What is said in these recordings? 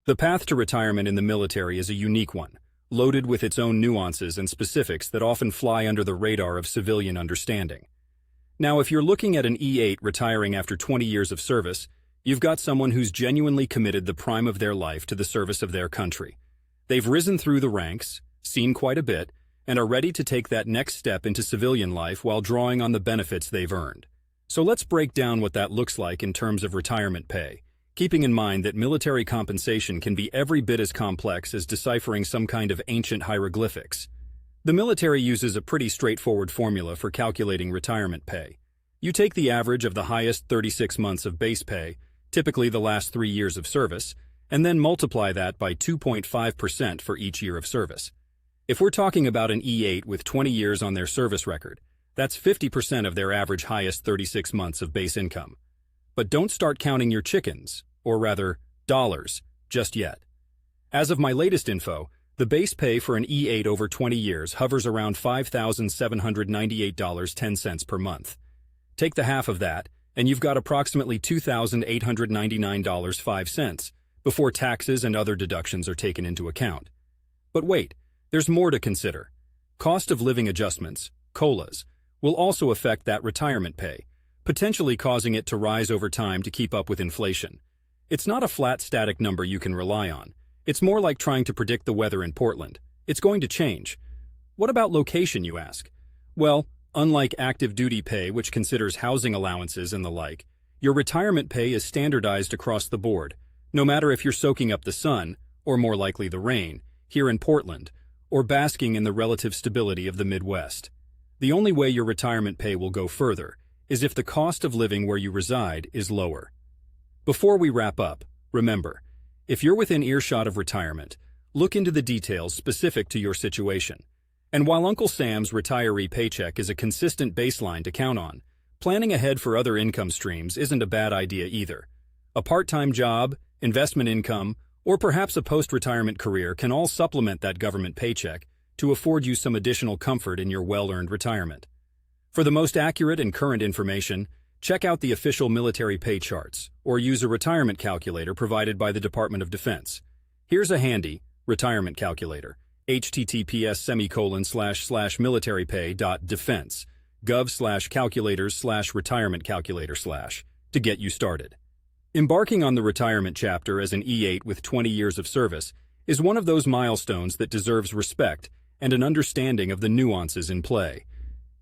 The path to retirement in the military is a unique one, loaded with its own nuances and specifics that often fly under the radar of civilian understanding. Now, if you're looking at an E8 retiring after 20 years of service, you've got someone who's genuinely committed the prime of their life to the service of their country. They've risen through the ranks, seen quite a bit, and are ready to take that next step into civilian life while drawing on the benefits they've earned. So let's break down what that looks like in terms of retirement pay, keeping in mind that military compensation can be every bit as complex as deciphering some kind of ancient hieroglyphics. The military uses a pretty straightforward formula for calculating retirement pay. You take the average of the highest 36 months of base pay, typically the last 3 years of service, and then multiply that by 2.5% for each year of service. If we're talking about an E8 with 20 years on their service record, that's 50% of their average highest 36 months of base income. But don't start counting your chickens, or rather, dollars, just yet. As of my latest info, the base pay for an E8 over 20 years hovers around $5,798.10 per month. Take the half of that, and you've got approximately $2,899.05 before taxes and other deductions are taken into account. But wait, there's more to consider. Cost of living adjustments, COLAs, will also affect that retirement pay, potentially causing it to rise over time to keep up with inflation. It's not a flat static number you can rely on. It's more like trying to predict the weather in Portland. It's going to change. What about location, you ask? Well, unlike active duty pay, which considers housing allowances and the like, your retirement pay is standardized across the board, no matter if you're soaking up the sun, or more likely the rain, here in Portland, or basking in the relative stability of the Midwest. The only way your retirement pay will go further is if the cost of living where you reside is lower. Before we wrap up, remember, if you're within earshot of retirement, look into the details specific to your situation. And while Uncle Sam's retiree paycheck is a consistent baseline to count on, planning ahead for other income streams isn't a bad idea either. A part-time job, investment income, or perhaps a post-retirement career can all supplement that government paycheck to afford you some additional comfort in your well-earned retirement. For the most accurate and current information, check out the official military pay charts or use a retirement calculator provided by the Department of Defense. Here's a handy retirement calculator: https://militarypay.defense.gov/calculators/retirement calculator/ to get you started. Embarking on the retirement chapter as an E8 with 20 years of service is one of those milestones that deserves respect and an understanding of the nuances in play.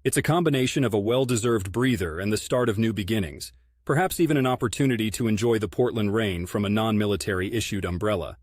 It's a combination of a well-deserved breather and the start of new beginnings, perhaps even an opportunity to enjoy the Portland rain from a non-military issued umbrella.